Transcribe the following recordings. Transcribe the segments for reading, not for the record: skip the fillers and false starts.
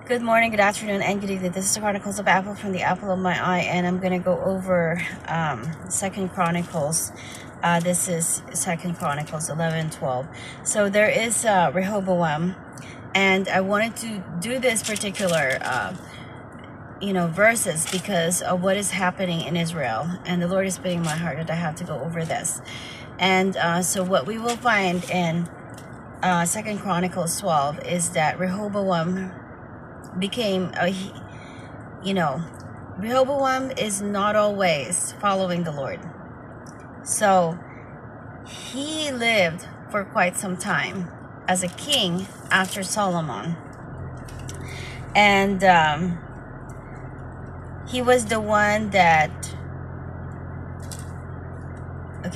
Good morning, good afternoon, and good evening. This is the Chronicles of Apple from the apple of my eye, and I'm going to go over Second Chronicles. This is Second Chronicles 11:12. So there is Rehoboam, and I wanted to do this particular verses because of what is happening in Israel, and the Lord is putting in my heart that I have to go over this. And so what we will find in Second Chronicles 12 is that Rehoboam became you know Rehoboam is not always following the Lord. So he lived for quite some time as a king after Solomon, and he was the one that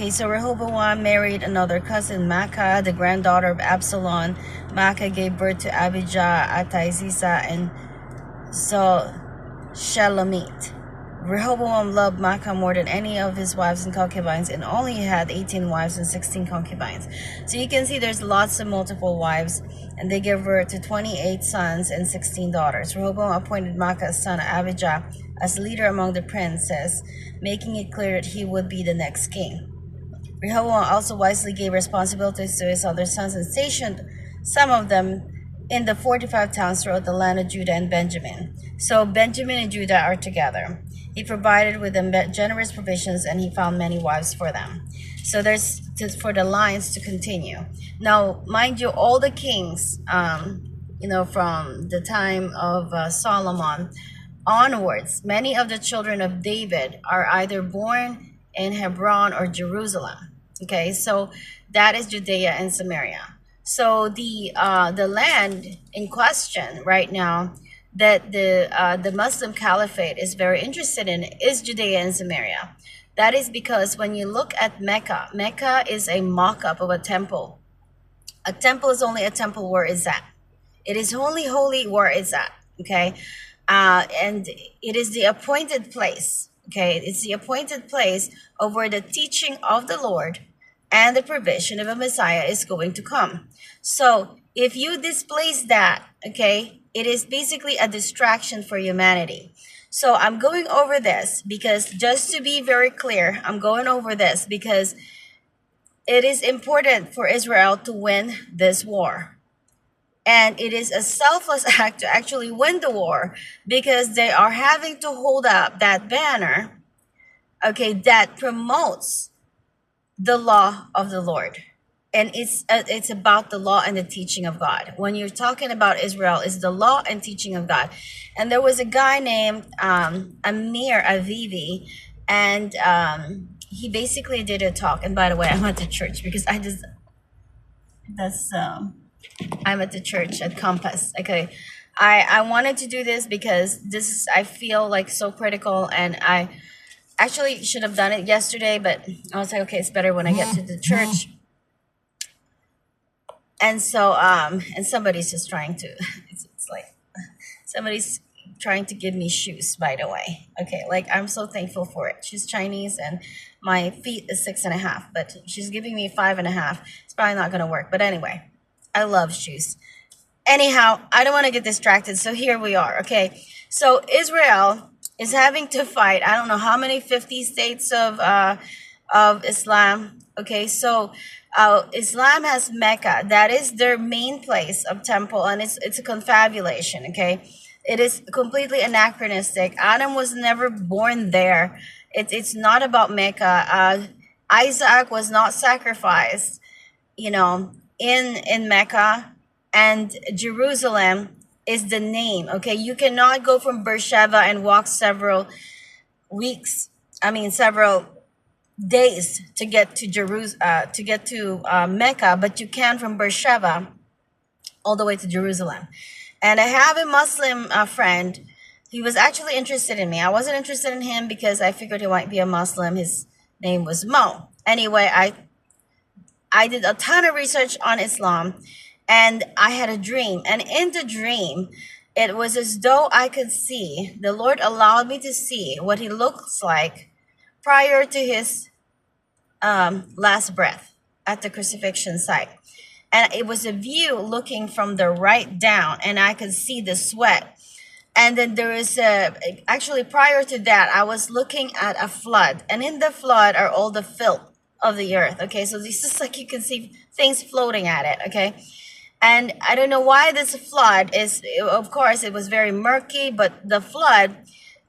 so Rehoboam married another cousin, Maacah, the granddaughter of Absalom. Maacah gave birth to Abijah, Ataizisa, and so Shelomit. Rehoboam loved Maacah more than any of his wives and concubines, and only had 18 wives and 16 concubines. So you can see there's lots of multiple wives, and they gave birth to 28 sons and 16 daughters. Rehoboam appointed Maacah's son Abijah as leader among the princes, making it clear that he would be the next king. Rehoboam also wisely gave responsibilities to his other sons and stationed some of them in the 45 towns throughout the land of Judah and Benjamin. So Benjamin and Judah are together. He provided with them generous provisions, and he found many wives for them. So there's for the lines to continue. Now, mind you, all the kings, from the time of Solomon onwards, many of the children of David are either born in Hebron or Jerusalem. Okay, so that is Judea and Samaria. So the land in question right now that the Muslim Caliphate is very interested in is Judea and Samaria. That is because when you look at Mecca, Mecca is a mock-up of a temple. A temple is only a temple where it's at. It is only holy where it's at. Okay, and it is the appointed place. Okay, it's the appointed place of where the teaching of the Lord and the provision of a Messiah is going to come. So if you displace that, okay, it is basically a distraction for humanity. So I'm going over this because, just to be very clear, I'm going over this because it is important for Israel to win this war. And it is a selfless act to actually win the war because they are having to hold up that banner, okay, that promotes the law of the Lord. And it's about the law and the teaching of God. When you're talking about Israel, it's the law and teaching of God. And there was a guy named Amir Avivi, and he basically did a talk. And by the way, I'm at the church because I'm at the church at Compass. Okay, I wanted to do this because I feel like so critical, and I actually should have done it yesterday, but I was like, okay, it's better when I get to the church. And so, and somebody's just trying to, it's like, somebody's trying to give me shoes, by the way. Okay, like, I'm so thankful for it. She's Chinese, and my feet is 6.5, but she's giving me 5.5. It's probably not going to work. But anyway, I love shoes. Anyhow, I don't want to get distracted, so here we are, okay? So Israel is having to fight, I don't know how many 50 states of Islam. Okay, so Islam has Mecca. That is their main place of temple, and it's a confabulation. Okay, it is completely anachronistic. Adam was never born there. It's not about Mecca. Isaac was not sacrificed, in Mecca, and Jerusalem is the name. Okay, you cannot go from Beersheba and walk several days to get to Mecca, but you can from Beersheba all the way to Jerusalem. And I have a Muslim friend. He was actually interested in me. I wasn't interested in him because I figured he might be a Muslim. His name was Mo. Anyway, I did a ton of research on Islam, and I had a dream. And in the dream, it was as though I could see, the Lord allowed me to see what he looks like prior to his last breath at the crucifixion site. and it was a view looking from the right down, and I could see the sweat. And then there is actually prior to that, I was looking at a flood, and in the flood are all the filth of the earth. Okay, so this is like you can see things floating at it. Okay, and I don't know why this flood is. Of course, it was very murky, but the flood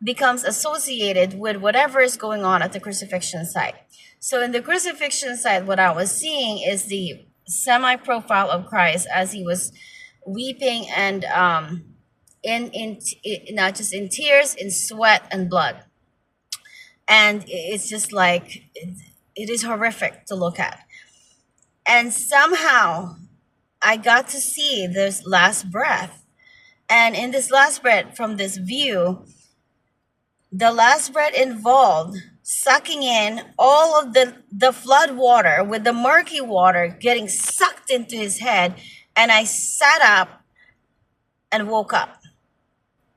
becomes associated with whatever is going on at the crucifixion site. So in the crucifixion site, what I was seeing is the semi-profile of Christ as he was weeping and in not just in tears, in sweat and blood. And it's just like it is horrific to look at. And somehow I got to see this last breath. And in this last breath, from this view, the last breath involved sucking in all of the flood water with the murky water getting sucked into his head. And I sat up and woke up.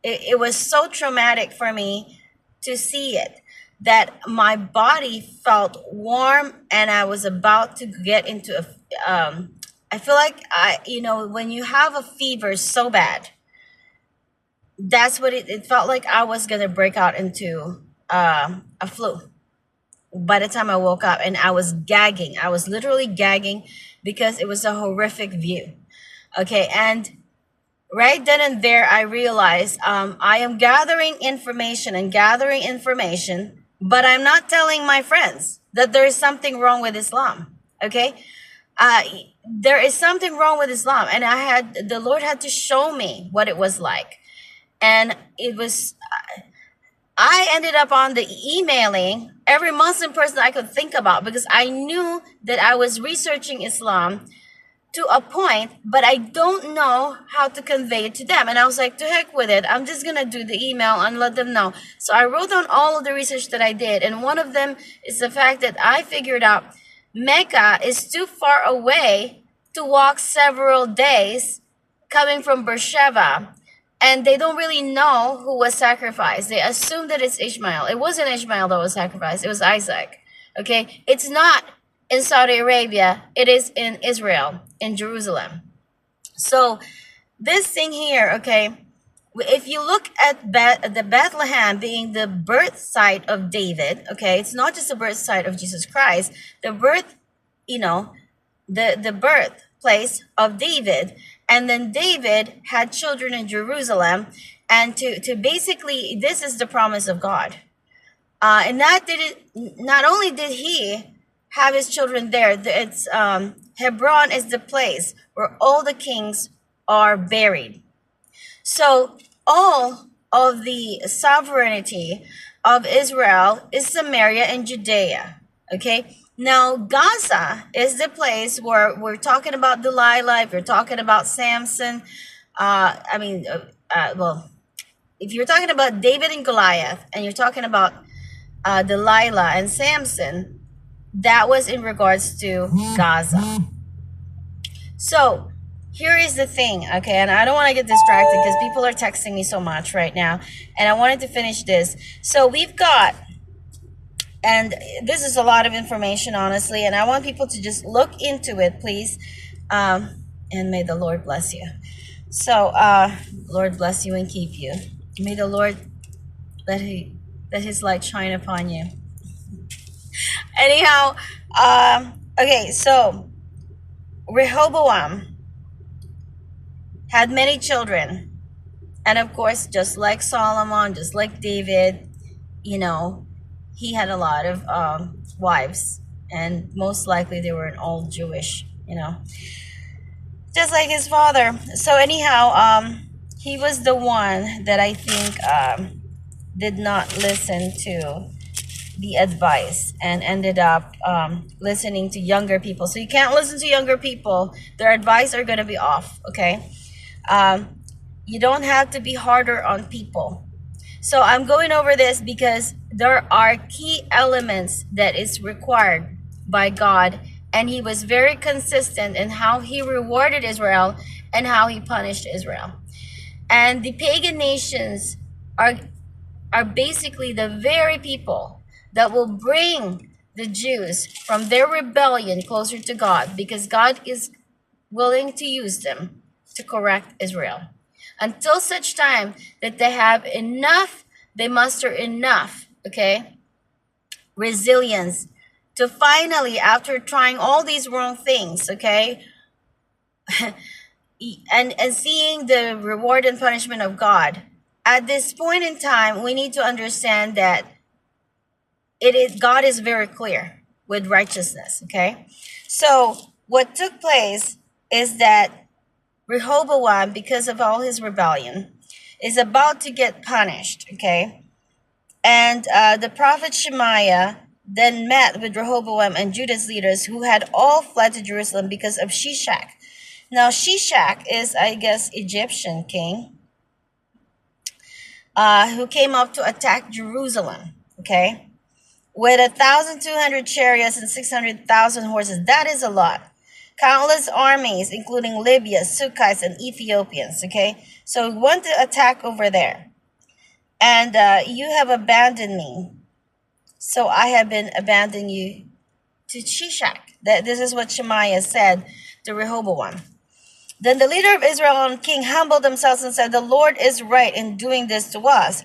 It was so traumatic for me to see it, that my body felt warm and I was about to get into I feel like when you have a fever so bad, that's what it felt like. I was going to break out into a flu by the time I woke up, and I was gagging. I was literally gagging because it was a horrific view. Okay. And right then and there, I realized I am gathering information, but I'm not telling my friends that there is something wrong with Islam. Okay. There is something wrong with Islam. And the Lord had to show me what it was like. And I ended up on the emailing every Muslim person I could think about, because I knew that I was researching Islam to a point, but I don't know how to convey it to them. And I was like, to heck with it. I'm just going to do the email and let them know. So I wrote down all of the research that I did. And one of them is the fact that I figured out Mecca is too far away to walk several days coming from Beersheba. And they don't really know who was sacrificed. They assume that it's Ishmael. It wasn't Ishmael that was sacrificed. It was Isaac. Okay? It's not in Saudi Arabia. It is in Israel, in Jerusalem. So this thing here, okay, if you look at the Bethlehem being the birth site of David, okay, it's not just the birth site of Jesus Christ, the birth, the birthplace of David. And then David had children in Jerusalem, and to basically, this is the promise of God. And not only did he have his children there, it's Hebron is the place where all the kings are buried. So all of the sovereignty of Israel is Samaria and Judea. Okay. Now, Gaza is the place where we're talking about Delilah, if you're talking about Samson. Well, if you're talking about David and Goliath, and you're talking about Delilah and Samson, that was in regards to Gaza. So, here is the thing, okay? And I don't want to get distracted because people are texting me so much right now. And I wanted to finish this. So, we've got... And this is a lot of information, honestly, and I want people to just look into it, please. And may the Lord bless you. So, Lord bless you and keep you. May the Lord let his light shine upon you. Anyhow, okay, so Rehoboam had many children. And of course, just like Solomon, just like David, he had a lot of wives, and most likely they were all Jewish, just like his father. So anyhow, he was the one that I think did not listen to the advice and ended up listening to younger people. So you can't listen to younger people. Their advice are going to be off, okay? You don't have to be harder on people. So I'm going over this because there are key elements that is required by God, and he was very consistent in how he rewarded Israel and how he punished Israel. And the pagan nations are basically the very people that will bring the Jews from their rebellion closer to God, because God is willing to use them to correct Israel. Until such time that they have enough, they muster enough, okay, resilience to finally, after trying all these wrong things, okay, and seeing the reward and punishment of God. At this point in time, we need to understand that it is God is very clear with righteousness. Okay, so what took place is that Rehoboam, because of all his rebellion, is about to get punished. Okay, and the prophet Shemaiah then met with Rehoboam and Judah's leaders, who had all fled to Jerusalem because of Shishak. Now, Shishak is, I guess, Egyptian king who came up to attack Jerusalem. Okay, with 1,200 chariots and 600,000 horses. That is a lot. Countless armies, including Libya, Sukkites, and Ethiopians. Okay, so we want to attack over there, and you have abandoned me, so I have been abandoning you to Shishak. That this is what Shemaiah said to Rehoboam. Then the leader of Israel and king humbled themselves and said, "The Lord is right in doing this to us."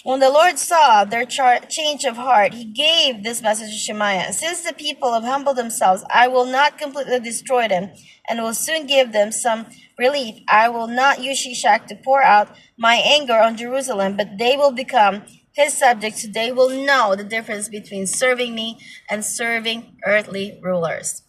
When the Lord saw their change of heart, he gave this message to Shemaiah: "Since the people have humbled themselves, I will not completely destroy them and will soon give them some relief. I will not use Shishak to pour out my anger on Jerusalem, but they will become his subjects. They will know the difference between serving me and serving earthly rulers."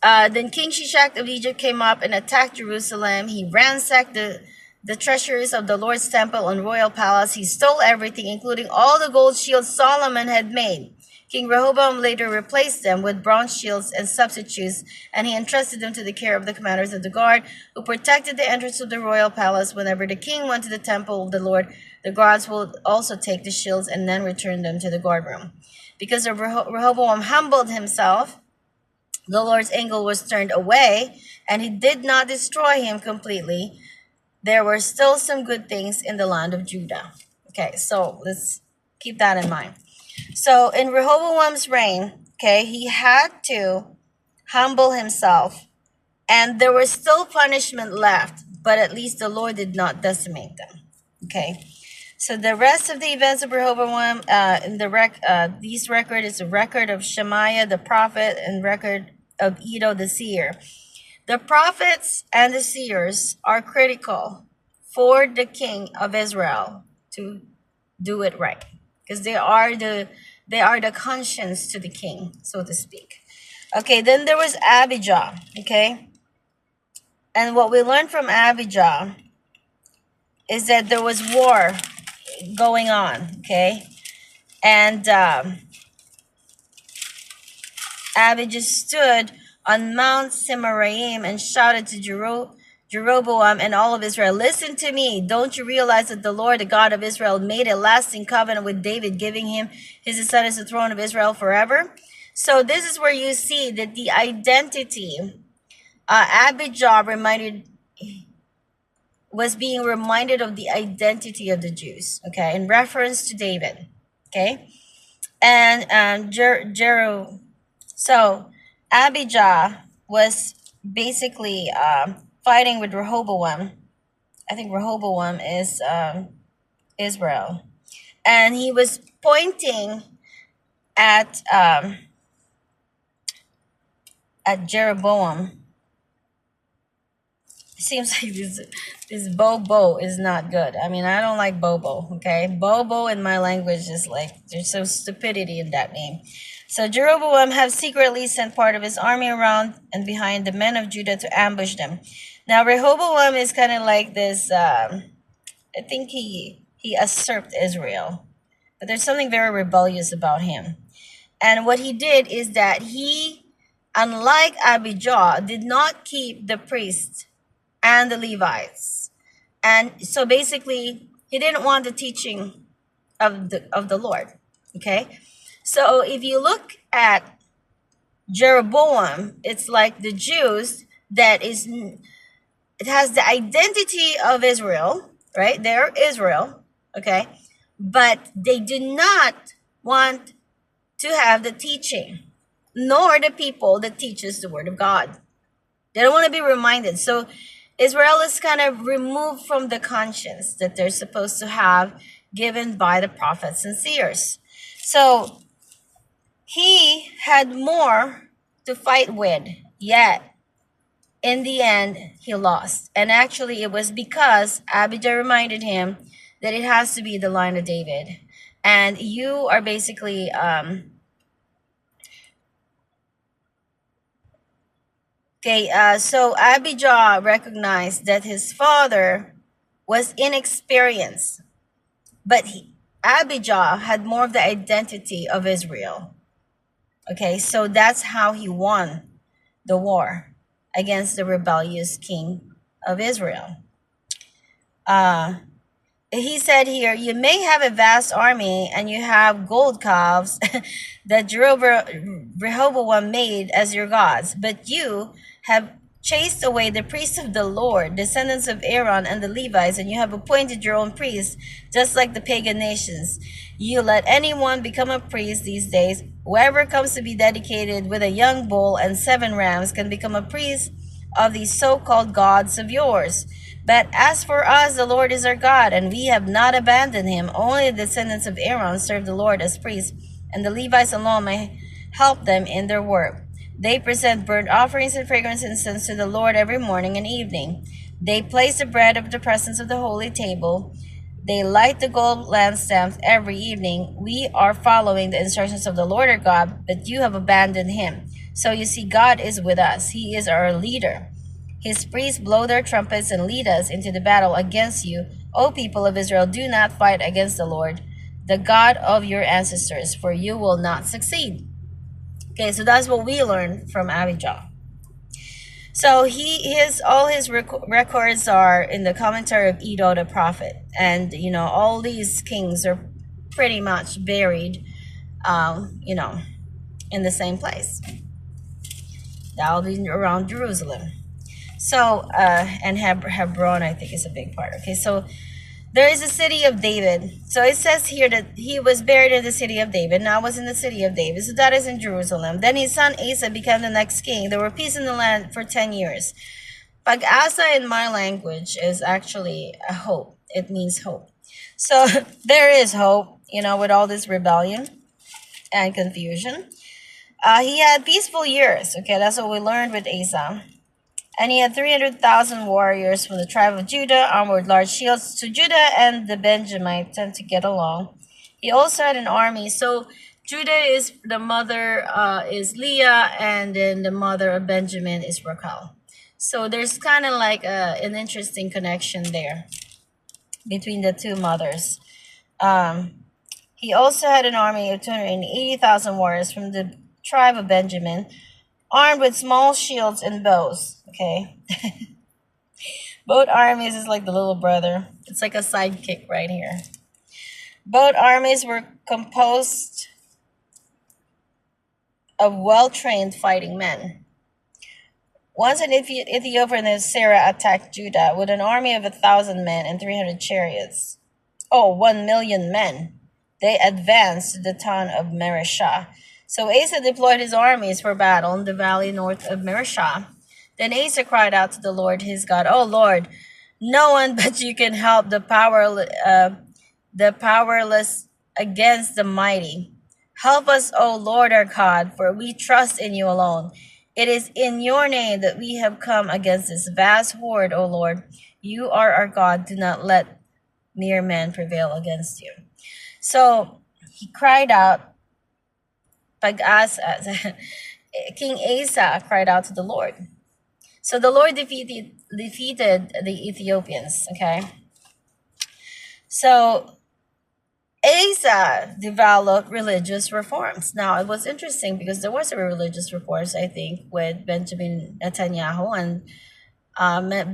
Then King Shishak of Egypt came up and attacked Jerusalem. He ransacked the treasures of the Lord's temple and royal palace. He stole everything, including all the gold shields Solomon had made. King Rehoboam later replaced them with bronze shields and substitutes, and he entrusted them to the care of the commanders of the guard, who protected the entrance of the royal palace. Whenever the king went to the temple of the Lord, the guards would also take the shields and then return them to the guard room. Because of Rehoboam humbled himself, the Lord's anger was turned away, and he did not destroy him completely. There were still some good things in the land of Judah. Okay, so let's keep that in mind. So in Rehoboam's reign, okay, he had to humble himself, and there was still punishment left, but at least the Lord did not decimate them. Okay, so the rest of the events of Rehoboam in the these record is a record of Shemaiah the prophet and record of Iddo the seer. The prophets and the seers are critical for the king of Israel to do it right, because they are the conscience to the king, so to speak. Okay, then there was Abijah. Okay, and what we learned from Abijah is that there was war going on. Okay, and Abijah stood on Mount Semaraim and shouted to Jeroboam and all of Israel, "Listen to me. Don't you realize that the Lord, the God of Israel, made a lasting covenant with David, giving him his descendants the throne of Israel forever?" So this is where you see that the identity, Abijah was being reminded of the identity of the Jews, okay, in reference to David, okay, and so Abijah was basically fighting with Rehoboam. I think Rehoboam is Israel, and he was pointing at Jeroboam. It seems like this Bobo is not good. I mean, I don't like Bobo. Okay, Bobo in my language is like there's some stupidity in that name. So Jeroboam had secretly sent part of his army around and behind the men of Judah to ambush them. Now Rehoboam is kind of like this. I think he usurped Israel, but there's something very rebellious about him. And what he did is that he, unlike Abijah, did not keep the priests and the Levites, and so basically he didn't want the teaching of the Lord. Okay. So if you look at Jeroboam, it's like the Jews it has the identity of Israel, right? They're Israel, okay? But they do not want to have the teaching, nor the people that teaches the word of God. They don't want to be reminded. So Israel is kind of removed from the conscience that they're supposed to have given by the prophets and seers. So he had more to fight with, yet in the end, he lost. And actually, it was because Abijah reminded him that it has to be the line of David. And you are basically, so Abijah recognized that his father was inexperienced, but Abijah had more of the identity of Israel. Okay, so that's how he won the war against the rebellious king of Israel. He said here, you may have a vast army and you have gold calves that Rehoboam made as your gods, but you have chased away the priests of the Lord, descendants of Aaron and the Levites, and you have appointed your own priests, just like the pagan nations. You let anyone become a priest these days. Whoever comes to be dedicated with a young bull and 7 rams can become a priest of these so-called gods of yours. But as for us, the Lord is our God, and we have not abandoned him. Only the descendants of Aaron serve the Lord as priests, and the Levites alone may help them in their work. They present burnt offerings and fragrant incense to the Lord every morning and evening. They place the bread of the presence of the holy table. They light the gold lampstands every evening. We are following the instructions of the Lord our God, but you have abandoned him. So you see, God is with us. He is our leader. His priests blow their trumpets and lead us into the battle against you. O people of Israel, do not fight against the Lord, the God of your ancestors, for you will not succeed. Okay, so that's what we learned from Abijah. So all his records are in the commentary of Edo the prophet, and all these kings are pretty much buried, in the same place. That'll be around Jerusalem. So and Hebron, I think, is a big part. Okay, so there is a city of David. So it says here that he was buried in the city of David. Now was in the city of David. So that is in Jerusalem. Then his son Asa became the next king. There were peace in the land for 10 years. Pag-asa in my language is actually a hope. It means hope. So there is hope, with all this rebellion and confusion. He had peaceful years. Okay, that's what we learned with Asa. And he had 300,000 warriors from the tribe of Judah, armed with large shields. So Judah and the Benjamites tend to get along. He also had an army. So Judah is the mother is Leah, and then the mother of Benjamin is Rachel. So there's kind of like an interesting connection there between the two mothers. He also had an army of 280,000 warriors from the tribe of Benjamin, armed with small shields and bows. Okay. Both armies is like the little brother. It's like a sidekick right here. Both armies were composed of well-trained fighting men. Once an Ethiopian and Sarah attacked Judah with an army of 1,000 men and 300 chariots. 1,000,000 men. They advanced to the town of Mareshah. So Asa deployed his armies for battle in the valley north of Mareshah. Then Asa cried out to the Lord his God, "O Lord, no one but you can help the powerless against the mighty. Help us, O Lord our God, for we trust in you alone. It is in your name that we have come against this vast horde, O Lord. You are our God. Do not let mere men prevail against you." So he cried out. King Asa cried out to the Lord. So the Lord defeated the Ethiopians. Okay. So Asa developed religious reforms. Now it was interesting because there was a religious reforms, I think, with Benjamin Netanyahu, and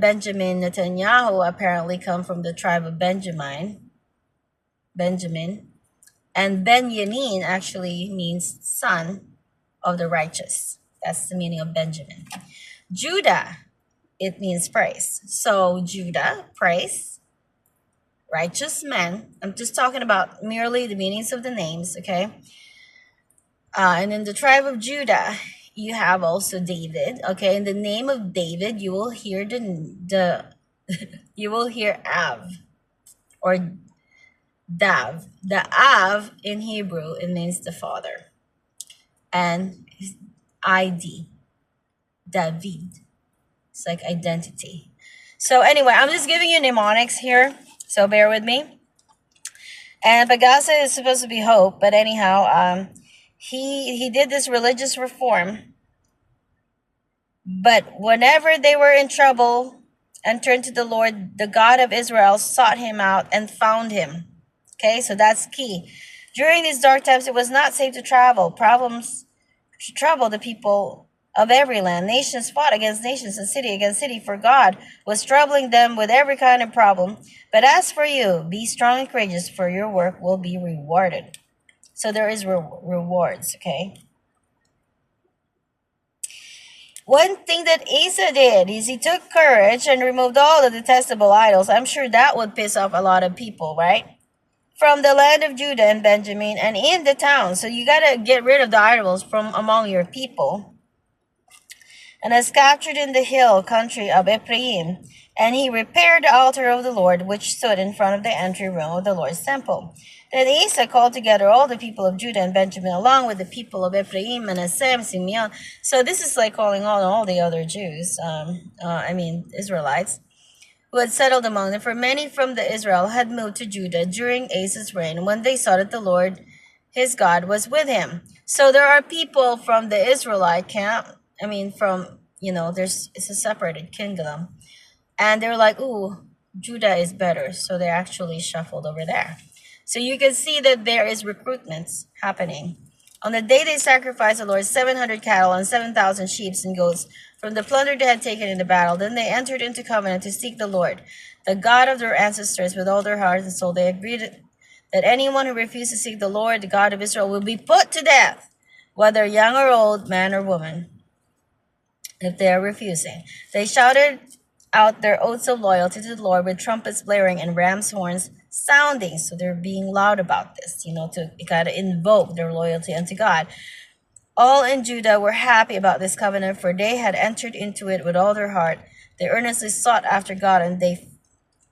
Benjamin Netanyahu apparently come from the tribe of Benjamin, and Benjamin actually means son of the righteous. That's the meaning of Benjamin. Judah, it means praise. So Judah, praise, righteous men. I'm just talking about merely the meanings of the names, okay? And in the tribe of Judah, you have also David. Okay, in the name of David, you will hear the you will hear Av or Dav. The Av in Hebrew, it means the father, and ID, David. It's like identity. So anyway, I'm just giving you mnemonics here, so bear with me. And Pagasa is supposed to be hope, but anyhow, he did this religious reform. But whenever they were in trouble and turned to the Lord, the God of Israel sought him out and found him. Okay, so that's key. During these dark times, it was not safe to travel. Problems troubled the people of every land. Nations fought against nations and city against city, for God was troubling them with every kind of problem. But as for you, be strong and courageous, for your work will be rewarded. So there is rewards, okay? One thing that Asa did is he took courage and removed all the detestable idols. I'm sure that would piss off a lot of people, right? From the land of Judah and Benjamin and in the town. So you got to get rid of the idols from among your people. And has captured in the hill country of Ephraim. And he repaired the altar of the Lord, which stood in front of the entry room of the Lord's temple. Then Asa called together all the people of Judah and Benjamin, along with the people of Ephraim, Manasseh, Simeon. So this is like calling on all the other Jews, Israelites, who had settled among them. For many from the Israel had moved to Judah during Asa's reign, when they saw that the Lord, his God, was with him. So there are people from the Israelite camp. It's a separated kingdom. And they're like, ooh, Judah is better. So they actually shuffled over there. So you can see that there is recruitments happening. On the day they sacrificed the Lord 700 cattle and 7,000 sheep and goats from the plunder they had taken in the battle. Then they entered into covenant to seek the Lord, the God of their ancestors, with all their heart and soul. They agreed that anyone who refused to seek the Lord, the God of Israel, will be put to death, whether young or old, man or woman, if they are refusing. They shouted out their oaths of loyalty to the Lord with trumpets blaring and ram's horns sounding. So they're being loud about this, to kind of invoke their loyalty unto God. All in Judah were happy about this covenant, for they had entered into it with all their heart. They earnestly sought after God, and they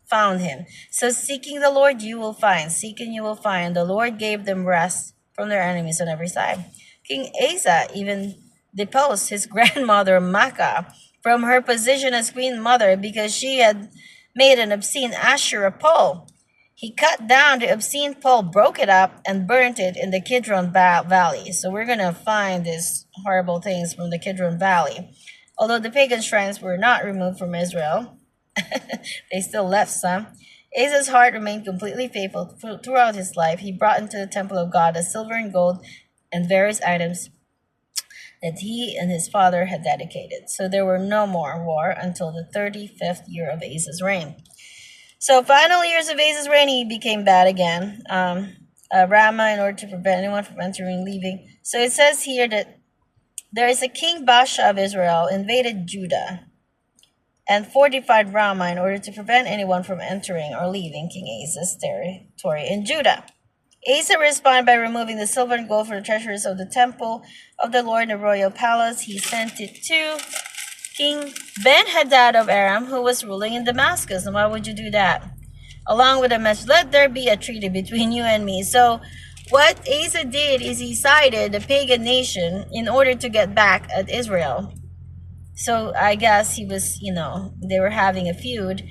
found him. So seeking the Lord you will find. Seeking you will find. The Lord gave them rest from their enemies on every side. King Asa even deposed his grandmother Maacah from her position as queen mother because she had made an obscene Asherah pole. He cut down the obscene pole, broke it up, and burnt it in the Kidron Valley. So we're going to find these horrible things from the Kidron Valley. Although the pagan shrines were not removed from Israel, they still left some. Asa's heart remained completely faithful throughout his life. He brought into the temple of God the silver and gold and various items that he and his father had dedicated. So there were no more war until the 35th year of Asa's reign. So final years of Asa's reign, he became bad again. Ramah, in order to prevent anyone from entering, leaving. So it says here that there is a king Baasha of Israel invaded Judah and fortified Ramah in order to prevent anyone from entering or leaving King Asa's territory in Judah. Asa responded by removing the silver and gold from the treasures of the temple of the Lord in the royal palace. He sent it to King Ben-Hadad of Aram, who was ruling in Damascus. And why would you do that? Along with a message, let there be a treaty between you and me. So what Asa did is he sided the pagan nation in order to get back at Israel. So I guess he was, they were having a feud.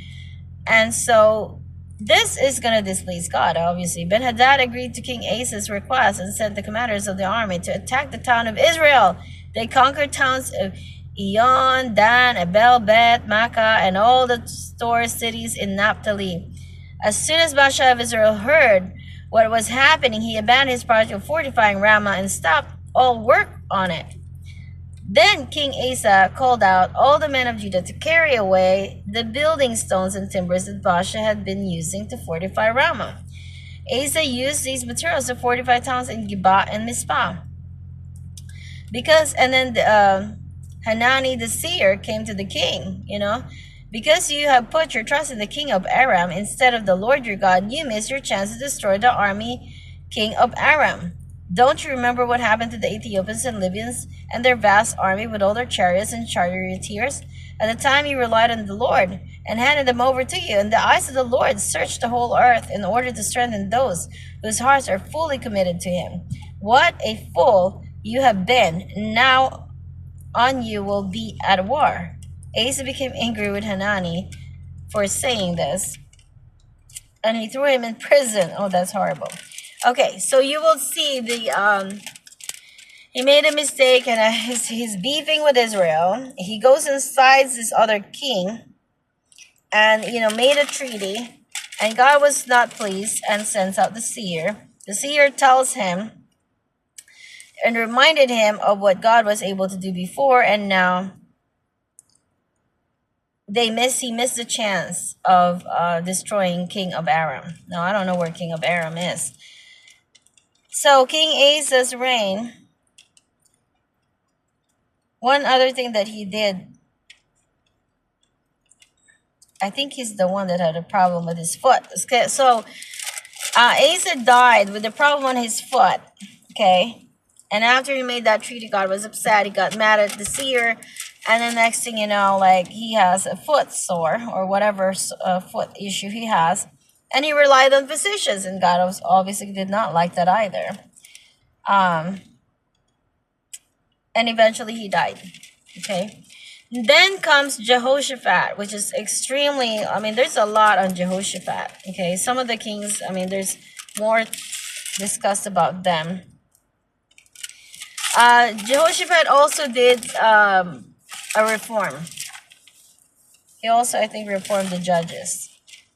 And so this is going to displease God, obviously. Ben-Hadad agreed to King Asa's request and sent the commanders of the army to attack the town of Israel. They conquered towns of Iyon, Dan, Abel, Bet, Maacah, and all the store cities in Naphtali. As soon as Baasha of Israel heard what was happening, he abandoned his project of fortifying Ramah and stopped all work on it. Then King Asa called out all the men of Judah to carry away the building stones and timbers that Baasha had been using to fortify Ramah. Asa used these materials to fortify towns in Geba and Mizpah. Hanani the seer came to the king, because you have put your trust in the king of Aram instead of the Lord your God, you missed your chance to destroy the army king of Aram. Don't you remember what happened to the Ethiopians and Libyans and their vast army with all their chariots and charioteers? At the time you relied on the Lord and handed them over to you, and the eyes of the Lord searched the whole earth in order to strengthen those whose hearts are fully committed to him. What a fool you have been! Now on you will be at war. Asa became angry with Hanani for saying this, and he threw him in prison. Oh, that's horrible. Okay, so you will see he made a mistake, and he's beefing with Israel. He goes inside this other king and made a treaty, and God was not pleased and sends out the seer. The seer tells him and reminded him of what God was able to do before, and now he missed the chance of destroying King of Aram. Now I don't know where King of Aram is. So King Asa's reign, one other thing that he did, I think he's the one that had a problem with his foot. Okay, so Asa died with a problem on his foot. Okay, and after he made that treaty, God was upset. He got mad at the seer, and the next thing you know, like, he has a foot sore or whatever foot issue he has, and he relied on physicians, and God obviously did not like that either. And eventually he died. Okay. Then comes Jehoshaphat, which is extremely, there's a lot on Jehoshaphat. Okay. Some of the kings, there's more discussed about them. Jehoshaphat also did a reform. He also, I think, reformed the judges.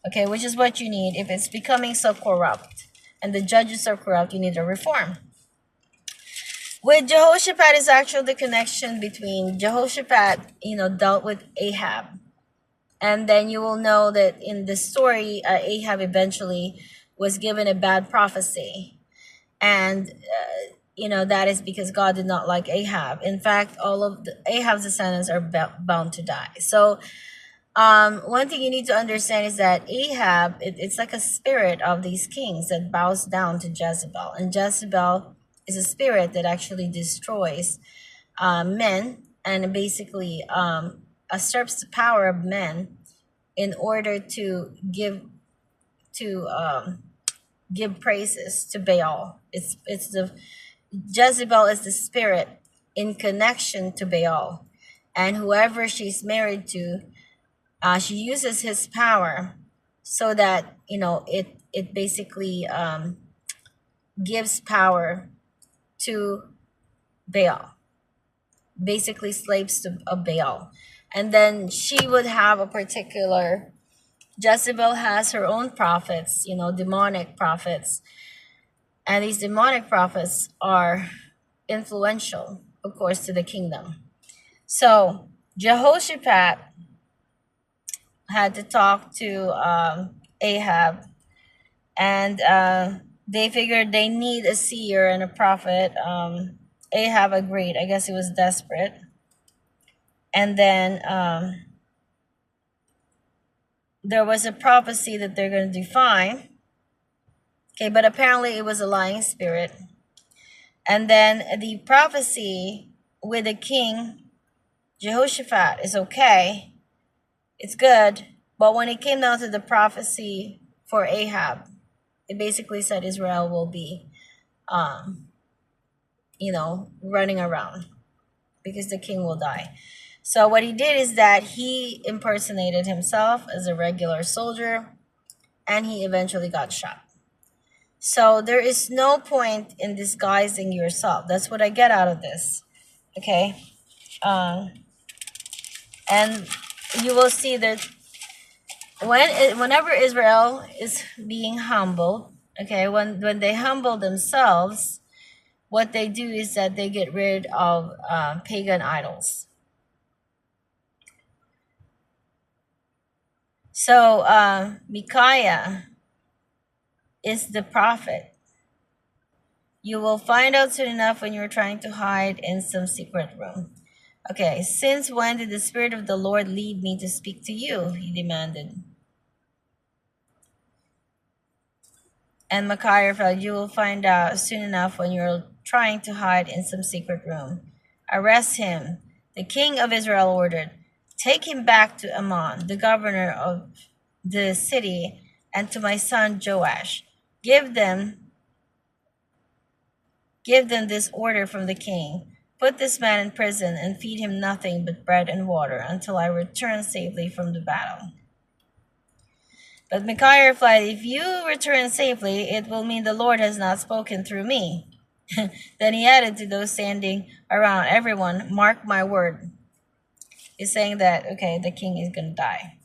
Okay, which is what you need. If it's becoming so corrupt and the judges are corrupt, you need a reform. With Jehoshaphat is actually the connection between Jehoshaphat, dealt with Ahab. And then you will know that in the story, Ahab eventually was given a bad prophecy. And, that is because God did not like Ahab. In fact, all of Ahab's descendants are bound to die. So one thing you need to understand is that Ahab, it's like a spirit of these kings that bows down to Jezebel. And Jezebel is a spirit that actually destroys men and basically usurps the power of men in order to give praises to Baal. Jezebel is the spirit in connection to Baal, and whoever she's married to, she uses his power so that it basically gives power to Baal, basically slaves of Baal. And then she would have a particular, Jezebel has her own prophets, demonic prophets. And these demonic prophets are influential, of course, to the kingdom. So Jehoshaphat had to talk to Ahab, and they figured they need a seer and a prophet. Ahab agreed. I guess he was desperate. And then there was a prophecy that they're going to define. Okay, but apparently it was a lying spirit. And then the prophecy with the king, Jehoshaphat, is okay. It's good. But when it came down to the prophecy for Ahab, it basically said Israel will be, running around because the king will die. So what he did is that he impersonated himself as a regular soldier, and he eventually got shot. So there is no point in disguising yourself. That's what I get out of this. Okay? And you will see that whenever Israel is being humbled, okay, when they humble themselves, what they do is that they get rid of pagan idols. So Micaiah is the prophet. You will find out soon enough when you're trying to hide in some secret room. Okay, since when did the Spirit of the Lord lead me to speak to you? He demanded. And Micaiah replied, you will find out soon enough when you're trying to hide in some secret room. Arrest him. The king of Israel ordered. Take him back to Ammon, the governor of the city, and to my son Joash. Give them Give them this order from the king. Put this man in prison and feed him nothing but bread and water until I return safely from the battle. But Micaiah replied, if you return safely, it will mean the Lord has not spoken through me. Then he added to those standing around, everyone, mark my word. He's saying that, okay, the king is going to die.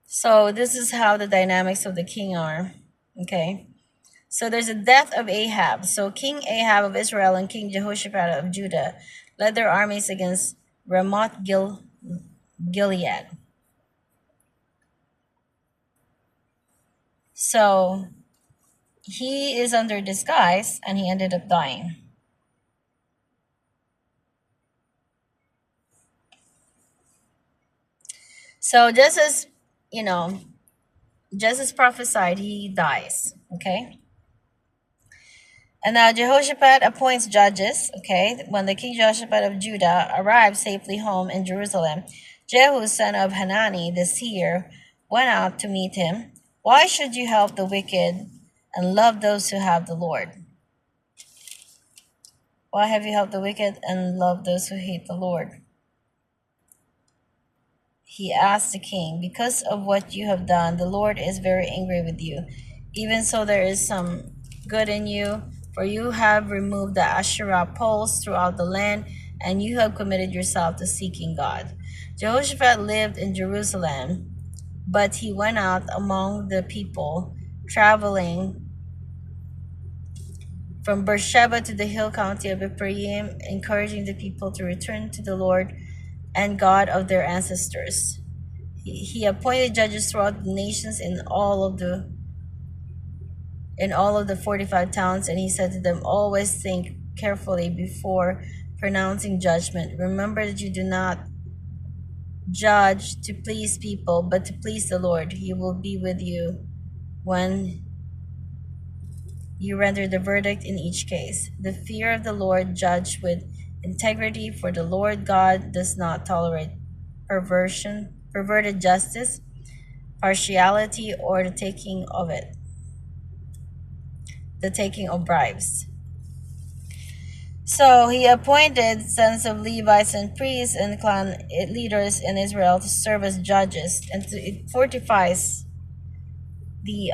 So this is how the dynamics of the king are. Okay. So there's a death of Ahab. So King Ahab of Israel and King Jehoshaphat of Judah led their armies against Ramoth Gilead. So he is under disguise and he ended up dying. So just as, just as prophesied, he dies. Okay. And now Jehoshaphat appoints judges. Okay. When the King Jehoshaphat of Judah arrived safely home in Jerusalem, Jehu, son of Hanani, the seer, went out to meet him. Why should you help the wicked and love those who have the Lord? Why have you helped the wicked and love those who hate the Lord? He asked the king, because of what you have done, the Lord is very angry with you. Even so, there is some good in you, for you have removed the Asherah poles throughout the land, and you have committed yourself to seeking God. Jehoshaphat lived in Jerusalem, but he went out among the people, traveling from Beersheba to the hill country of Ephraim, encouraging the people to return to the Lord and God of their ancestors. He appointed judges throughout the nations in all of the 45 towns, and he said to them, always think carefully before pronouncing judgment. Remember that you do not judge to please people, but to please the Lord. He will be with you when you render the verdict in each case. The fear of the Lord judge with integrity, for the Lord God does not tolerate perverted justice, partiality, or the taking of bribes. So he appointed sons of Levites and priests and clan leaders in Israel to serve as judges, and it fortifies the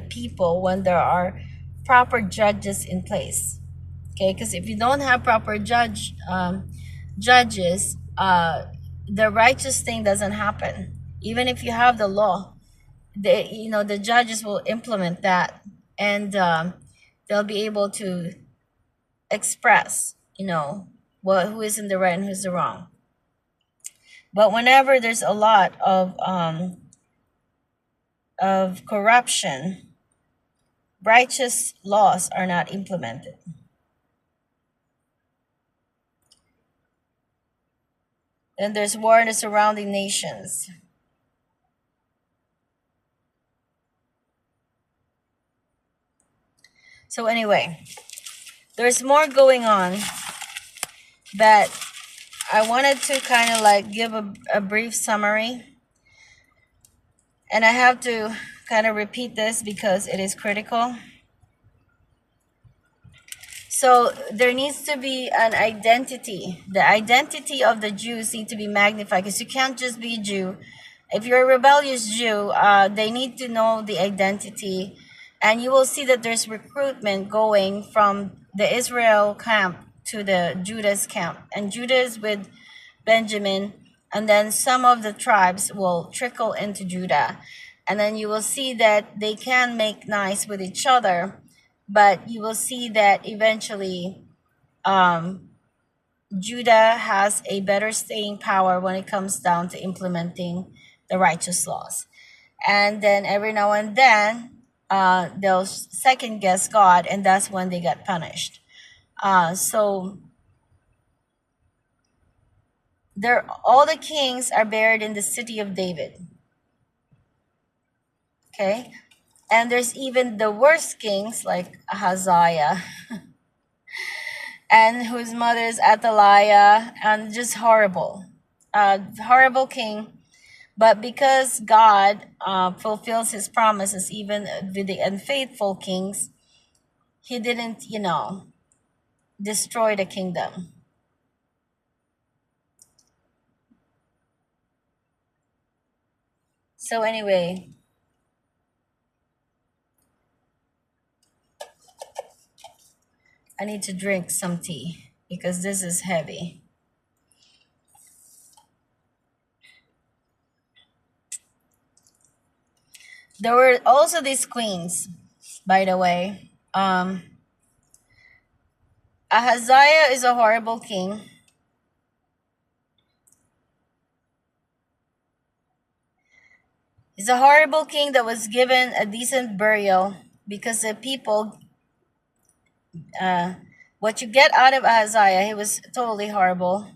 people when there are proper judges in place. Okay, because if you don't have proper judges, the righteous thing doesn't happen. Even if you have the law, the judges will implement that, and they'll be able to express, who is in the right and who's the wrong. But whenever there's a lot of corruption, righteous laws are not implemented. Then there's war in the surrounding nations. So anyway, there's more going on, but I wanted to kind of like give a brief summary. And I have to kind of repeat this because it is critical. So there needs to be an identity. The identity of the Jews need to be magnified, because you can't just be a Jew. If you're a rebellious Jew, they need to know the identity. And you will see that there's recruitment going from the Israel camp to the Judah's camp. And Judah is with Benjamin, and then some of the tribes will trickle into Judah. And then you will see that they can make nice with each other, but you will see that eventually Judah has a better staying power when it comes down to implementing the righteous laws. And then every now and then, they'll second guess God, and that's when they get punished. So all the kings are buried in the city of David. Okay? And there's even the worst kings like Ahaziah and whose mother is Athaliah, and just horrible. Horrible king. But because God fulfills his promises even with the unfaithful kings, he didn't, destroy the kingdom. So anyway, I need to drink some tea because this is heavy. There were also these queens, by the way. Ahaziah is a horrible king. He's a horrible king that was given a decent burial because the people, what you get out of Ahaziah, he was totally horrible.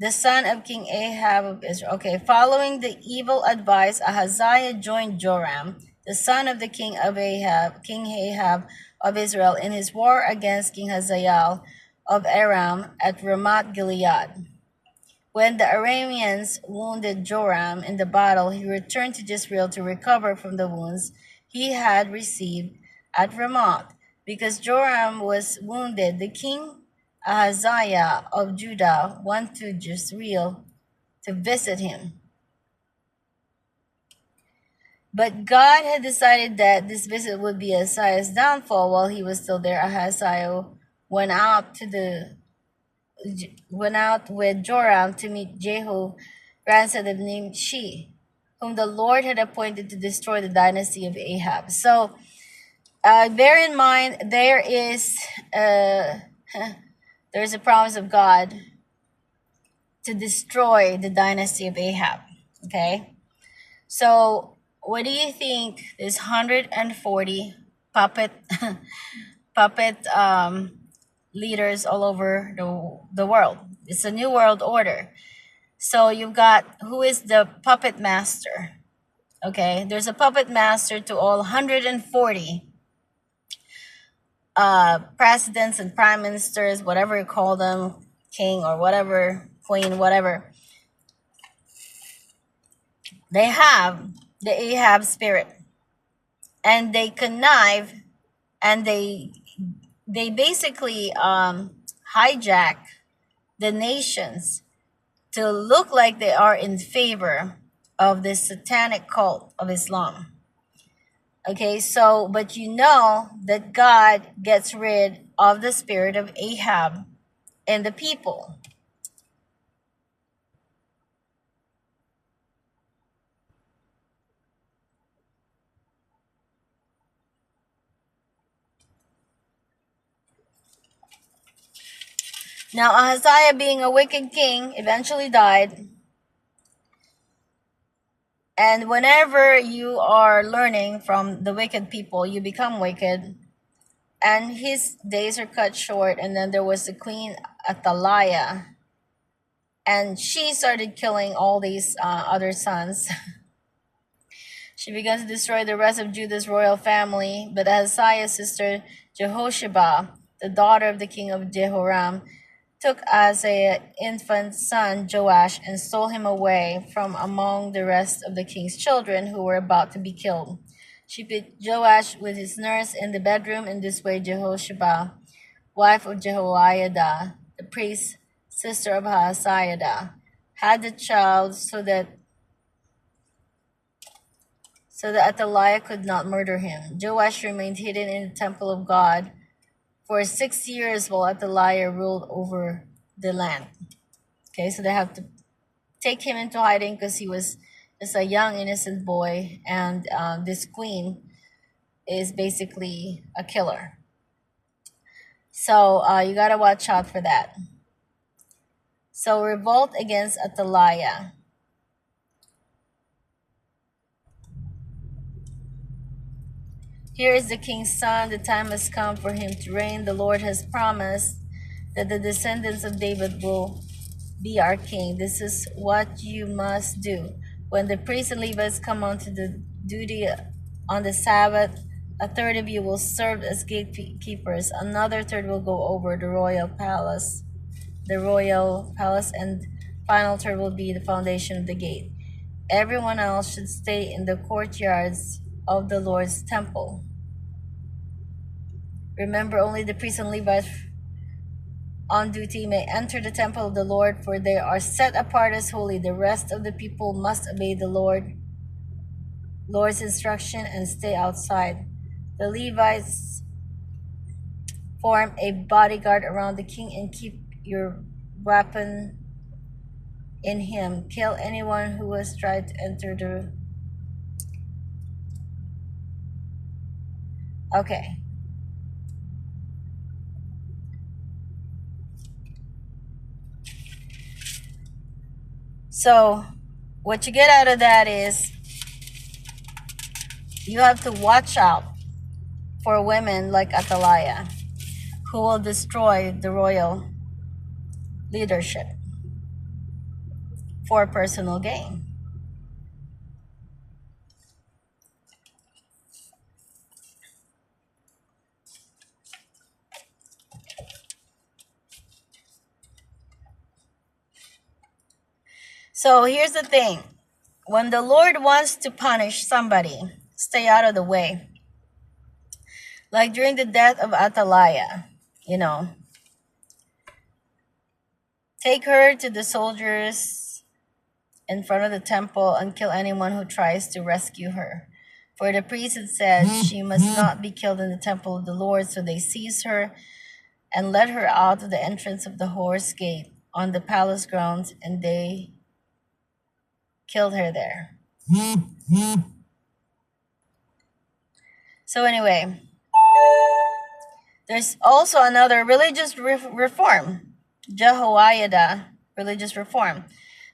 The son of King Ahab of Israel. Okay, following the evil advice, Ahaziah joined Joram, the son of the king of Ahab, King Ahab of Israel, in his war against King Hazael of Aram at Ramoth Gilead. When the Arameans wounded Joram in the battle, he returned to Jezreel to recover from the wounds he had received at Ramoth. Because Joram was wounded, the king Ahaziah of Judah went to Jezreel to visit him. But God had decided that this visit would be Ahaziah's downfall. While he was still there, Ahaziah went out with Joram to meet Jehu, grandson of Nimshi, whom the Lord had appointed to destroy the dynasty of Ahab. So bear in mind there's a promise of God to destroy the dynasty of Ahab. Okay, so what do you think? There's 140 puppet leaders all over the world. It's a new world order. So you've got, who is the puppet master? Okay, there's a puppet master to all 140 presidents and prime ministers, whatever you call them, king or whatever, queen, whatever. They have the Ahab spirit, and they connive, and they basically hijack the nations to look like they are in favor of this satanic cult of Islam. Okay, so, but you know that God gets rid of the spirit of Ahab in the people. Now, Ahaziah, being a wicked king, eventually died. And whenever you are learning from the wicked people, you become wicked. And his days are cut short. And then there was the queen Athaliah. And she started killing all these other sons. She began to destroy the rest of Judah's royal family. But Ahaziah's sister Jehosheba, the daughter of the king of Jehoram, took as an infant son Joash and stole him away from among the rest of the king's children who were about to be killed. She put Joash with his nurse in the bedroom. In this way, Jehosheba, wife of Jehoiada, the priest, sister of Ahaziah, had the child so that Athaliah could not murder him. Joash remained hidden in the temple of God for 6 years while Athaliah ruled over the land. Okay, so they have to take him into hiding because he was just a young, innocent boy, and this queen is basically a killer. So you gotta watch out for that. So revolt against Athaliah. Here is the king's son. The time has come for him to reign. The Lord has promised that the descendants of David will be our king. This is what you must do. When the priests and Levites come onto the duty on the Sabbath, a third of you will serve as gatekeepers, another third will go over the royal palace, and final third will be the foundation of the gate. Everyone else should stay in the courtyards of the Lord's temple. Remember, only the priests and Levites on duty may enter the temple of the Lord, for they are set apart as holy. The rest of the people must obey the Lord's instruction and stay outside. The Levites form a bodyguard around the king and keep your weapon in him. Kill anyone who has tried to enter the... Okay. So, what you get out of that is you have to watch out for women like Athaliah, who will destroy the royal leadership for personal gain. So here's the thing. When the Lord wants to punish somebody, stay out of the way. Like during the death of Athaliah, take her to the soldiers in front of the temple and kill anyone who tries to rescue her. For the priest had said she must not be killed in the temple of the Lord, so they seized her and led her out of the entrance of the horse gate on the palace grounds, and they killed her there. So anyway, there's also another religious reform, Jehoiada religious reform.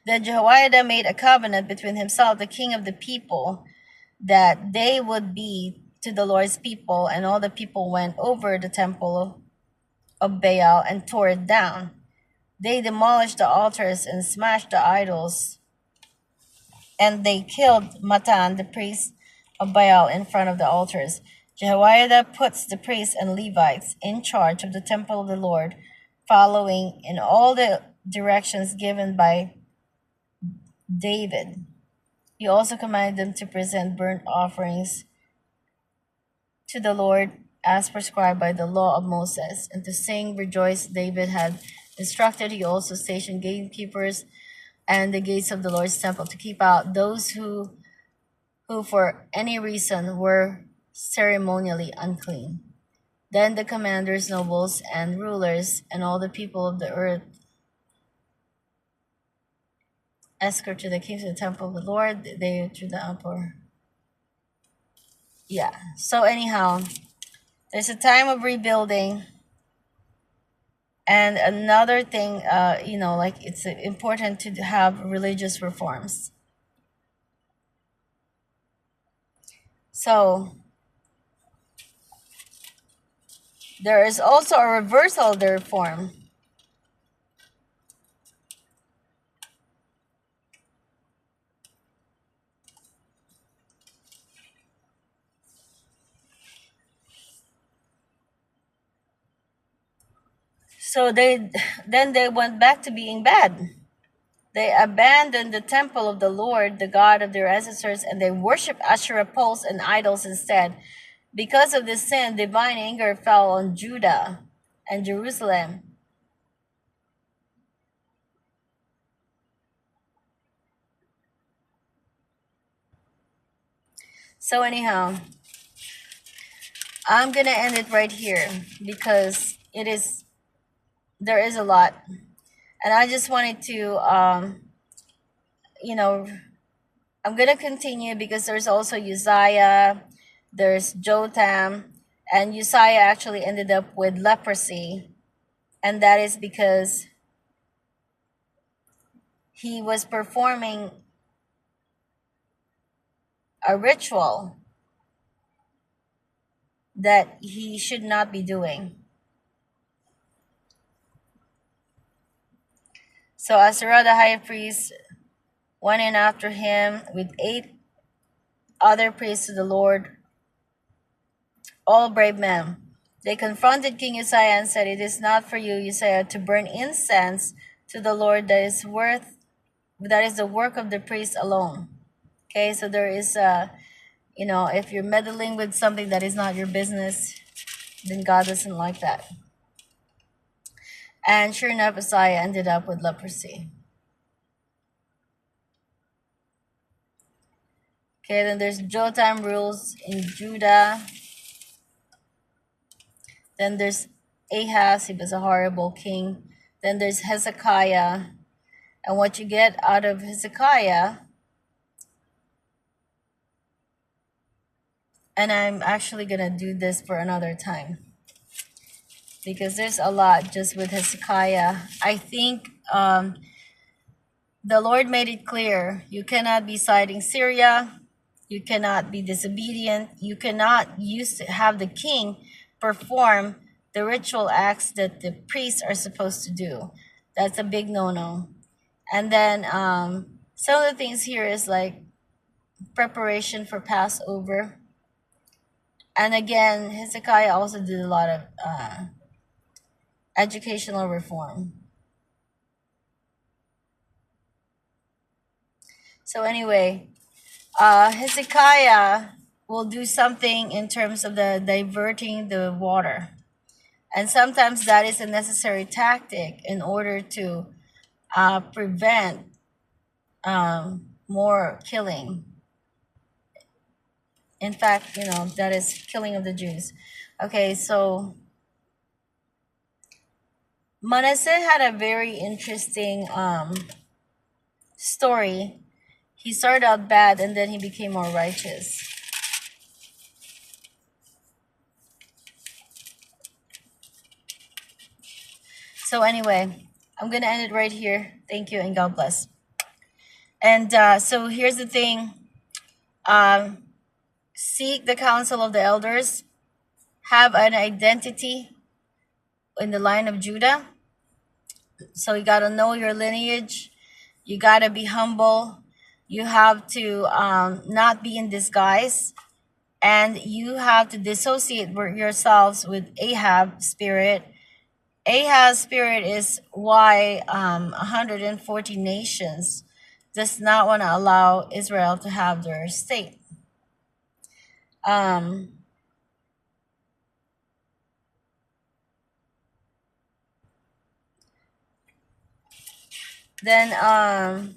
Then Jehoiada made a covenant between himself, the king of the people, that they would be to the Lord's people, and all the people went over the temple of Baal and tore it down. They demolished the altars and smashed the idols, and they killed Matan, the priest of Baal, in front of the altars. Jehoiada puts the priests and Levites in charge of the temple of the Lord, following in all the directions given by David. He also commanded them to present burnt offerings to the Lord as prescribed by the law of Moses, and to sing, rejoice. David had instructed. He also stationed gatekeepers and the gates of the Lord's temple to keep out those who for any reason were ceremonially unclean. Then the commanders, nobles, and rulers, and all the people of the earth escort to the king to the temple of the Lord. They through the uproar. Yeah. So anyhow, there's a time of rebuilding. And another thing, like it's important to have religious reforms. So there is also a reversal of the reform. So they went back to being bad. They abandoned the temple of the Lord, the God of their ancestors, and they worshiped Asherah poles and idols instead. Because of this sin, divine anger fell on Judah and Jerusalem. So anyhow, I'm gonna end it right here because there is a lot, and I just wanted to I'm gonna continue because there's also Uzziah, there's Jotham, and Uzziah actually ended up with leprosy, and that is because he was performing a ritual that he should not be doing. So Azariah the high priest went in after him with 8 other priests to the Lord, all brave men. They confronted King Uzziah and said, "It is not for you, Uzziah, to burn incense to the Lord. That is the work of the priest alone." Okay, so there is if you're meddling with something that is not your business, then God doesn't like that. And sure enough, Uzziah ended up with leprosy. Okay, then there's Jotham rules in Judah. Then there's Ahaz, he was a horrible king. Then there's Hezekiah. And what you get out of Hezekiah, and I'm actually going to do this for another time, because there's a lot just with Hezekiah. I think the Lord made it clear, you cannot be siding Syria, you cannot be disobedient, you cannot have the king perform the ritual acts that the priests are supposed to do. That's a big no-no. And then some of the things here is like preparation for Passover. And again, Hezekiah also did a lot of educational reform. So anyway, Hezekiah will do something in terms of the diverting the water. And sometimes that is a necessary tactic in order to prevent more killing. In fact, that is killing of the Jews. Okay, so Manasseh had a very interesting story. He started out bad and then he became more righteous. So anyway, I'm going to end it right here. Thank you and God bless. And so here's the thing. Seek the counsel of the elders. Have an identity in the line of Judah. So you got to know your lineage. You got to be humble. You have to not be in disguise. And you have to dissociate yourselves with Ahab's spirit. Ahab's spirit is why 140 nations does not want to allow Israel to have their state. Then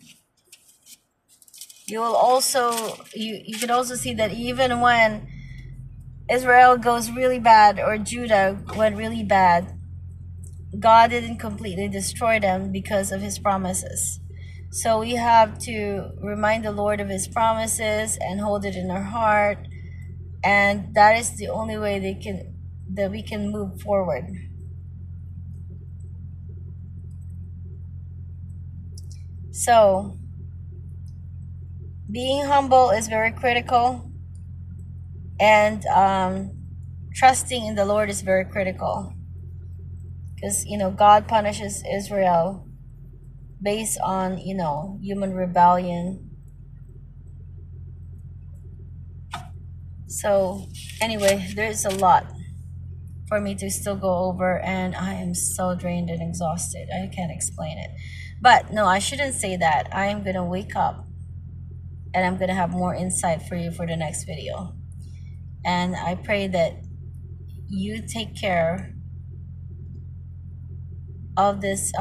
you will also you can also see that even when Israel goes really bad or Judah went really bad, God didn't completely destroy them because of his promises. So we have to remind the Lord of his promises and hold it in our heart, and that is the only way that we can move forward. So being humble is very critical, and trusting in the Lord is very critical, because God punishes Israel based on human rebellion. So anyway, there's a lot for me to still go over, and I am so drained and exhausted. I can't explain it. But no, I shouldn't say that. I am gonna wake up and I'm gonna have more insight for you for the next video. And I pray that you take care of this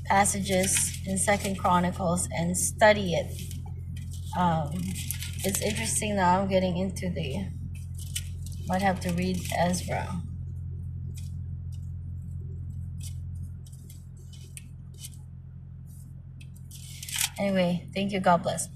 passages in Second Chronicles and study it. It's interesting now. I'm getting into might have to read Ezra. Anyway, thank you. God bless.